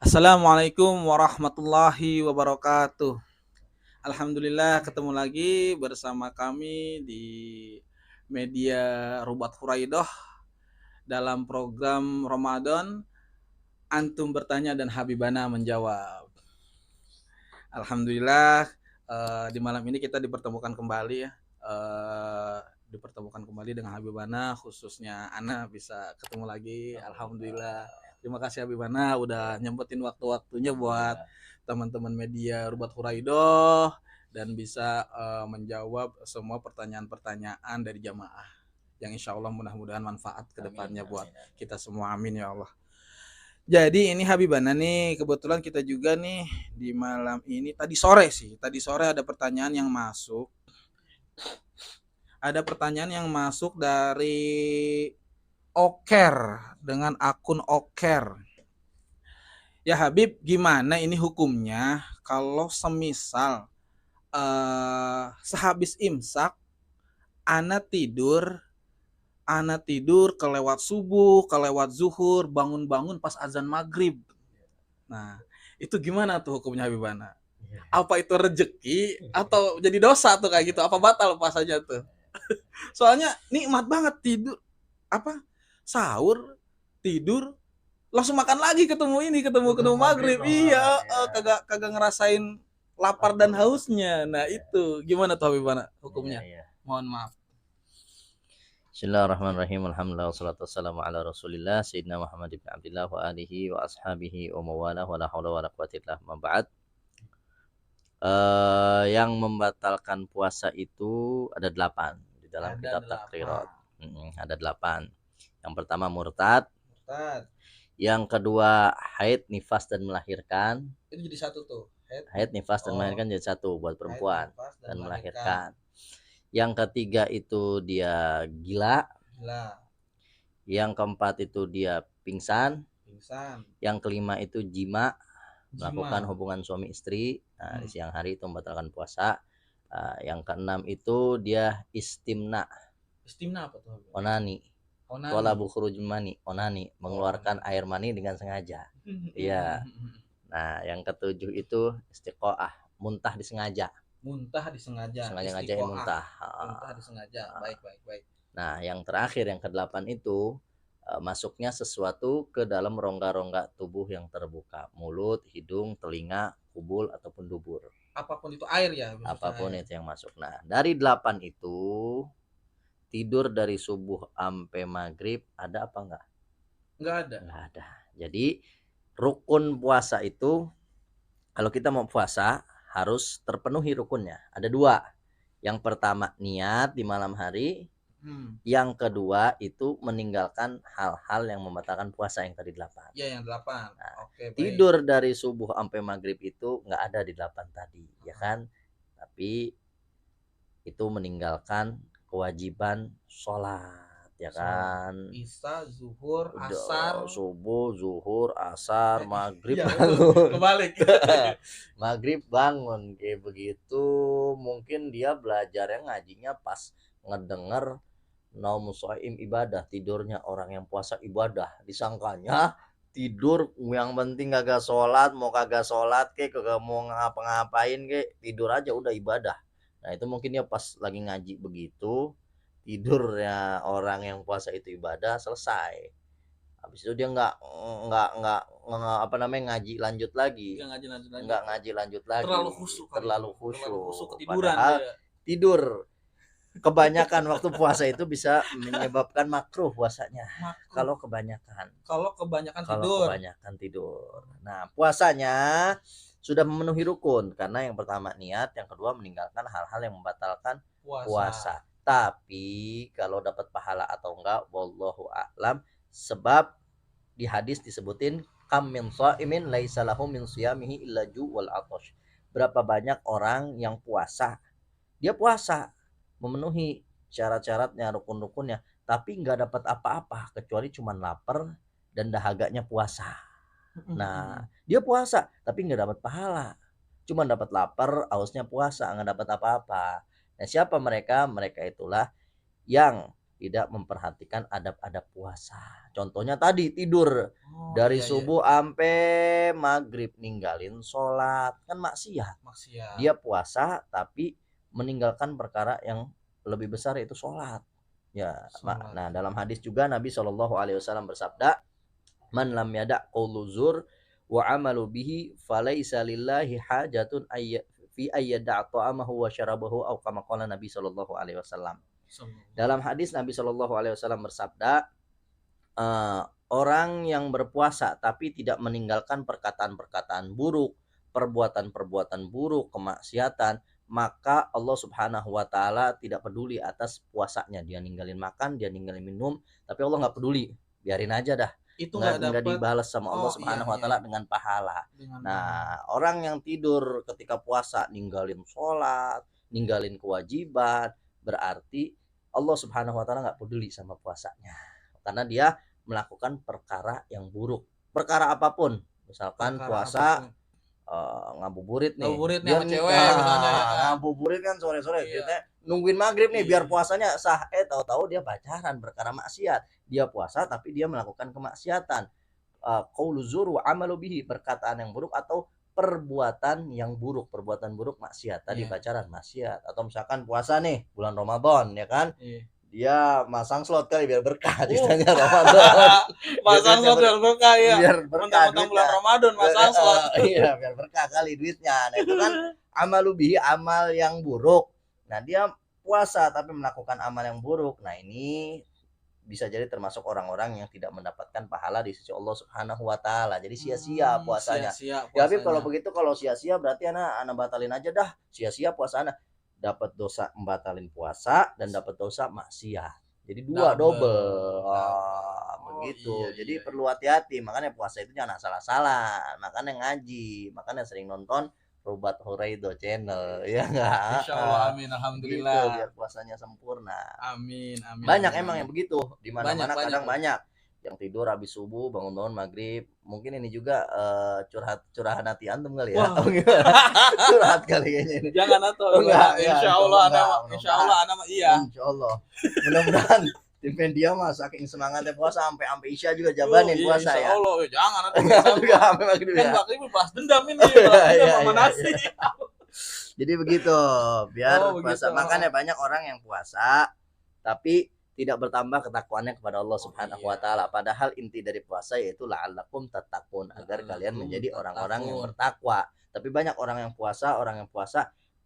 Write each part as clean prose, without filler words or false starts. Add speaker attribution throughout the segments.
Speaker 1: Assalamualaikum warahmatullahi wabarakatuh. Alhamdulillah ketemu lagi bersama kami di media Rubat Huraidoh dalam program Ramadan Antum bertanya dan Habibana menjawab. Alhamdulillah di malam ini kita dipertemukan kembali ya. Dipertemukan kembali dengan Habibana, khususnya Ana bisa ketemu lagi. Alhamdulillah. Terima kasih Habibana udah nyempetin waktu-waktunya buat teman-teman media Rubat Huraidoh dan bisa menjawab semua pertanyaan-pertanyaan dari jamaah yang insya Allah mudah-mudahan manfaat ke depannya buat kita semua. Amin ya Allah. Jadi ini Habibana nih, kebetulan kita juga nih di malam ini tadi sore ada pertanyaan yang masuk. Ada pertanyaan yang masuk dari Oker dengan akun Oker. Ya Habib, gimana ini hukumnya kalau semisal sehabis imsak ana tidur kelewat subuh, kelewat zuhur, bangun-bangun pas azan maghrib. Nah, itu gimana tuh hukumnya Habibana? Apa itu rezeki atau jadi dosa tuh kayak gitu? Apa batal puasanya tuh? Soalnya nikmat banget tidur apa sahur tidur langsung makan lagi ketemu maghrib. Iya, kagak kagak ngerasain lapar dan hausnya. Nah itu gimana tuh Habibana hukumnya? Mohon maaf.
Speaker 2: Bismillahirrahmanirrahim. Alhamdulillah wassalatu wassalamu ala Rasulillah Sayyidina Muhammad ibn Abdullah wa alihi wa ashabihi wa mawalah wa la haula wa la quwwata illa billah. Ba'd. Yang membatalkan puasa itu ada 8 di dalam kitab Takrirat. Ada 8. Yang pertama murtad. Yang kedua haid, nifas dan melahirkan.
Speaker 1: Itu jadi satu tuh.
Speaker 2: Haid, nifas dan melahirkan jadi satu buat perempuan dan melahirkan. Yang ketiga itu dia gila. Yang keempat itu dia pingsan. Yang kelima itu jima, melakukan hubungan suami istri. Nah, di siang hari itu membatalkan puasa. Yang keenam itu dia istimna.
Speaker 1: Istimna apa tuh?
Speaker 2: Onani. Talabu khurujul mani, onani, mengeluarkan air mani dengan sengaja. Iya. Nah, yang ketujuh itu istiqoah, muntah disengaja.
Speaker 1: Muntah disengaja.
Speaker 2: Sengaja muntah.
Speaker 1: Muntah disengaja. Baik.
Speaker 2: Nah, yang terakhir yang kedelapan itu masuknya sesuatu ke dalam rongga-rongga tubuh yang terbuka, mulut, hidung, telinga, kubul ataupun dubur.
Speaker 1: Apapun itu air ya.
Speaker 2: Apapun itu yang masuk. Nah, dari 8 itu tidur dari subuh sampai maghrib ada apa enggak?
Speaker 1: Enggak ada.
Speaker 2: Enggak ada. Jadi rukun puasa itu kalau kita mau puasa harus terpenuhi rukunnya. Ada 2. Yang pertama niat di malam hari. Yang kedua itu meninggalkan hal-hal yang membatalkan puasa yang tadi 8.
Speaker 1: Iya yang 8.
Speaker 2: Nah, tidur dari subuh sampai maghrib itu nggak ada di 8 tadi, ya kan? Tapi itu meninggalkan kewajiban sholat, ya kan?
Speaker 1: Isya, zuhur, asar,
Speaker 2: subuh, zuhur, asar, maghrib
Speaker 1: ya,
Speaker 2: bangun.
Speaker 1: kebalik.
Speaker 2: Maghrib bangun kayak begitu. Mungkin dia belajarnya ngajinya pas ngedenger naum shaim ibadah, tidurnya orang yang puasa ibadah, disangkanya tidur yang penting kagak sholat, mau kagak sholat kagak mau ngapa-ngapain tidur aja udah ibadah. Nah itu mungkin ya pas lagi ngaji begitu tidurnya orang yang puasa itu ibadah selesai. Habis itu dia nggak apa namanya ngaji lanjut lagi. Nggak ngaji lanjut lagi. Terlalu khusyuk. Padahal tidur kebanyakan waktu puasa itu bisa menyebabkan makruh puasanya. Kalau kebanyakan tidur. Nah, puasanya sudah memenuhi rukun karena yang pertama niat, yang kedua meninggalkan hal-hal yang membatalkan puasa. Tapi kalau dapat pahala atau enggak wallahu a'lam, sebab di hadis disebutin kam min shaimin laisa lahu min siyamihi illa ju wal atash. Berapa banyak orang yang puasa, dia puasa memenuhi syarat-syaratnya, rukun-rukunnya, tapi nggak dapat apa-apa kecuali cuman lapar dan dahaganya puasa. Nah, dia puasa tapi nggak dapat pahala, cuma dapat lapar, hausnya puasa, nggak dapat apa-apa. Nah, siapa mereka? Mereka itulah yang tidak memperhatikan adab-adab puasa. Contohnya tadi tidur
Speaker 1: Oh,
Speaker 2: dari
Speaker 1: iya, iya.
Speaker 2: subuh sampai maghrib, ninggalin sholat, kan maksiat.
Speaker 1: Maksiat.
Speaker 2: Dia puasa tapi meninggalkan perkara yang lebih besar, yaitu sholat. Ya,
Speaker 1: Sholat.
Speaker 2: nah dalam hadis juga Nabi SAW bersabda, man lam yada qaulu zur wa amalu bihi falaisa lillahi hajatun fi ayyada ta'amahu wa syarabahu au kama qala Nabi SAW. Dalam hadis Nabi SAW bersabda, orang yang berpuasa tapi tidak meninggalkan perkataan-perkataan buruk, perbuatan-perbuatan buruk, kemaksiatan, maka Allah Subhanahu wa taala tidak peduli atas puasanya. Dia ninggalin makan, dia ninggalin minum, tapi Allah nggak peduli. Biarin aja dah.
Speaker 1: Itu
Speaker 2: Nggak dibalas sama Allah Subhanahu wa taala dengan pahala. Nah, orang yang tidur ketika puasa ninggalin sholat, ninggalin kewajiban, berarti Allah Subhanahu wa taala nggak peduli sama puasanya. Karena dia melakukan perkara yang buruk. Perkara apapun. Misalkan puasa ngabuburit nih.
Speaker 1: Ngabuburit nih sama cewek misalnya ya.
Speaker 2: Ngabuburit kan sore-sore kita nungguin maghrib nih biar puasanya sah. Tahu-tahu dia pacaran, perkara maksiat. Dia puasa tapi dia melakukan kemaksiatan. Qaulu zur wa amalu bihi, perkataan yang buruk atau perbuatan yang buruk, perbuatan buruk maksiat. Tadi pacaran maksiat, atau misalkan puasa nih bulan Ramadan ya kan. Dia masang slot kali biar berkah istilahnya Ramadan.
Speaker 1: Masang slot biar berkah ya.
Speaker 2: Biar berkah
Speaker 1: bulan Ramadan masang slot.
Speaker 2: Iya, biar berkah kali duitnya. Nah, itu kan amalu bihi, amal yang buruk. Nah, dia puasa tapi melakukan amal yang buruk. Nah, ini bisa jadi termasuk orang-orang yang tidak mendapatkan pahala di sisi Allah Subhanahu wa taala. Jadi sia-sia puasanya. Ya, Habib, kalau begitu, kalau sia-sia berarti anak batalin aja dah. Sia-sia puasa anak. Dapat dosa membatalin puasa dan dapat dosa maksiat. Jadi double. Begitu. Jadi perlu hati-hati. Makanya puasa itu jangan salah-salah. Makanya ngaji, makanya sering nonton Rubat Huraido channel, ya enggak?
Speaker 1: Insyaallah, amin, alhamdulillah.
Speaker 2: Gitu, biar puasanya sempurna.
Speaker 1: Amin.
Speaker 2: Banyak emang yang begitu. Di mana-mana kadang banyak yang tidur habis subuh, bangun-bangun maghrib. Mungkin ini juga curahan hati antum kali ya. Curhat kali kayaknya ini.
Speaker 1: Jangan atau insyaallah ana iya.
Speaker 2: Insyaallah. Mudah-mudahan tim Pendia mah saking semangatnya puasa sampai Isya juga jabanin puasa ya.
Speaker 1: Insyaallah, jangan atau
Speaker 2: juga sampai maghrib ya.
Speaker 1: Kan maghrib bahas dendam ini, sama nasi.
Speaker 2: Jadi begitu, biar puasa. Makanya banyak orang yang puasa tapi tidak bertambah ketakwaannya kepada Allah Subhanahu wa taala. Padahal inti dari puasa yaitu la'allakum tattaqun, agar kalian menjadi orang-orang yang bertakwa. Tapi banyak orang yang puasa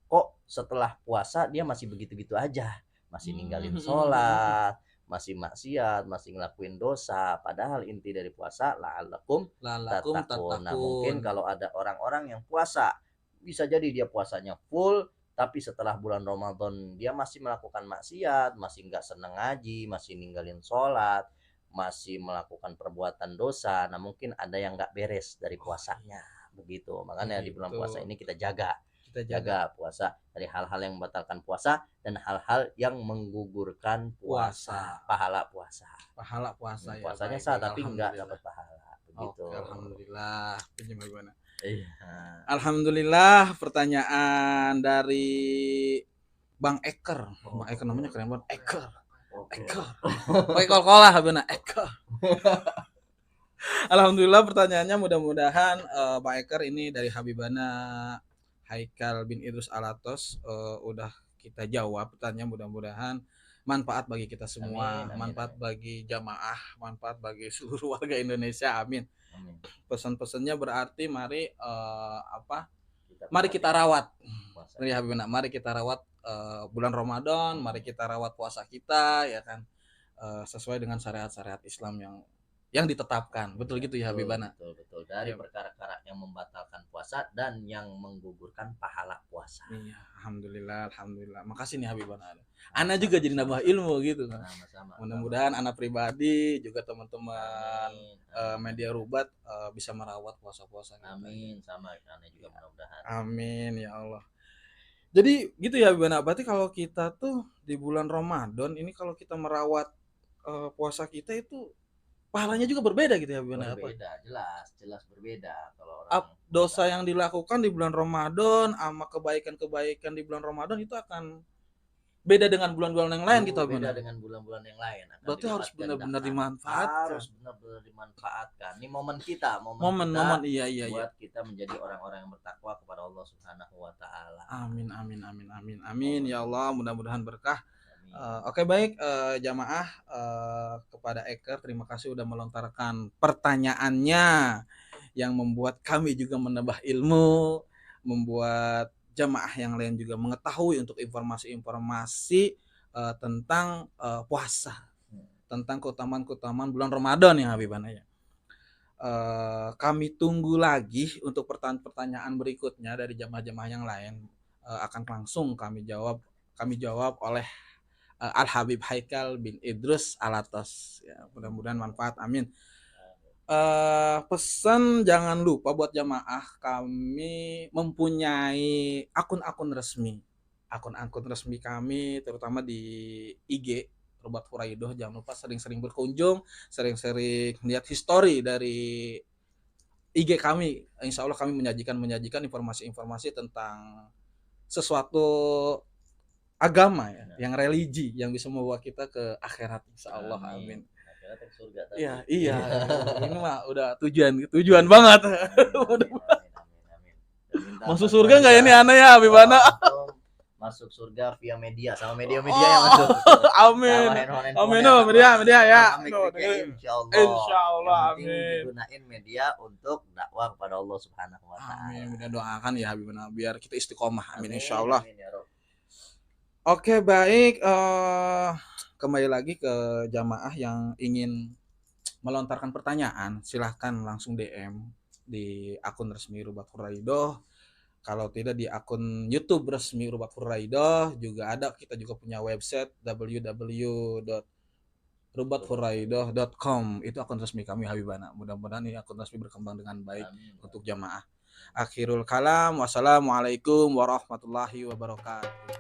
Speaker 2: kok setelah puasa dia masih begitu-gitu aja. Masih ninggalin sholat, masih maksiat, masih ngelakuin dosa. Padahal inti dari puasa la'allakum tattaqun. Nah, mungkin kalau ada orang-orang yang puasa, bisa jadi dia puasanya full, tapi setelah bulan Ramadan dia masih melakukan maksiat, masih nggak seneng ngaji, masih ninggalin sholat, masih melakukan perbuatan dosa. Nah, mungkin ada yang nggak beres dari puasanya. Begitu. Makanya di bulan puasa ini kita jaga puasa dari hal-hal yang membatalkan puasa dan hal-hal yang menggugurkan puasa. Pahala puasa ya. Puasanya sah tapi nggak dapat pahala. Begitu.
Speaker 1: Alhamdulillah. Gimana?
Speaker 2: Iya.
Speaker 1: Alhamdulillah, pertanyaan dari Bang Eker. Bang Eker namanya keren banget. Eker. Pakai kol-kolah benar Eker. Alhamdulillah, pertanyaannya mudah-mudahan Bang Eker ini dari Habibana Haikal bin Idrus Alatos udah kita jawab pertanyaan, mudah-mudahan manfaat bagi kita semua, manfaat bagi jamaah, manfaat bagi seluruh warga Indonesia. Amin. Pesan-pesannya berarti mari kita rawat. Mari kita rawat bulan Ramadan, mari kita rawat puasa kita ya kan. Sesuai dengan syariat-syariat Islam yang ditetapkan. Betul gitu ya Habibana?
Speaker 2: Betul. Dari perkara-perkara yang membatalkan puasa dan yang menggugurkan pahala puasa.
Speaker 1: Iya, alhamdulillah. Makasih nih Habibana. Ana juga jadi nambah ilmu gitu kan. Mudah-mudahan ana pribadi juga teman-teman media Rubat bisa merawat puasa-puasa kita.
Speaker 2: Amin, sama ana juga mudah-mudahan.
Speaker 1: Amin ya Allah. Jadi gitu ya Habibana. Berarti kalau kita tuh di bulan Ramadan ini kalau kita merawat puasa kita itu pahalanya juga berbeda gitu ya Habibana.
Speaker 2: Berbeda, jelas berbeda. Kalau
Speaker 1: dosa yang dilakukan di bulan Ramadan sama kebaikan-kebaikan di bulan Ramadan itu akan beda dengan bulan-bulan yang lain gitu
Speaker 2: beda
Speaker 1: Habibana.
Speaker 2: dengan bulan-bulan yang lain akan
Speaker 1: Berarti harus
Speaker 2: didapatkan
Speaker 1: benar-benar
Speaker 2: dahsyat.
Speaker 1: dimanfaatkan.
Speaker 2: Harus benar-benar dimanfaatkan. Ini momen kita
Speaker 1: Momen-momen, iya.
Speaker 2: buat kita menjadi orang-orang yang bertakwa kepada Allah Subhanahu wa taala.
Speaker 1: Amin ya Allah, mudah-mudahan berkah.
Speaker 2: Amin.
Speaker 1: Oke baik, jamaah, kepada Eker terima kasih udah melontarkan pertanyaannya yang membuat kami juga menambah ilmu, membuat jamaah yang lain juga mengetahui untuk informasi-informasi tentang puasa, tentang keutamaan-keutamaan bulan Ramadan ya Habibana ya. Kami tunggu lagi untuk pertanyaan-pertanyaan berikutnya dari jamaah-jamaah yang lain, akan langsung kami jawab oleh Al Habib Haikal bin Idrus Alatos ya, mudah-mudahan manfaat, amin. Pesan jangan lupa buat jamaah, kami mempunyai akun-akun resmi kami terutama di IG Rubat Furaidoh. Jangan lupa sering-sering berkunjung, sering-sering lihat histori dari IG kami. Insya Allah kami menyajikan informasi-informasi tentang sesuatu agama ya, yang religi yang bisa membawa kita ke akhirat insya Allah, amin.
Speaker 2: Akhirat surga tadi.
Speaker 1: Iya, ini mah udah tujuan banget.
Speaker 2: Amin.
Speaker 1: Masuk surga nggak ya ini aneh ya Habibana?
Speaker 2: Masuk surga via media sama media-media yang masuk.
Speaker 1: Amin. Media ya.
Speaker 2: Insya Allah.
Speaker 1: Amin.
Speaker 2: Digunain media untuk dakwah kepada Allah Subhanahu wa taala.
Speaker 1: Amin. Kita doakan ya Habibana biar kita istiqomah. Amin insya Allah.
Speaker 2: Amin, ya Rob.
Speaker 1: Oke baik, kembali lagi ke jamaah yang ingin melontarkan pertanyaan, silahkan langsung DM di akun resmi Rubat Furaidoh. Kalau tidak di akun YouTube resmi Rubat Furaidoh juga ada. Kita juga punya website www.rubatfuraidoh.com. Itu akun resmi kami Habibana. Mudah-mudahan ini akun resmi berkembang dengan baik. Amin. Untuk jamaah. Akhirul kalam, wassalamualaikum warahmatullahi wabarakatuh.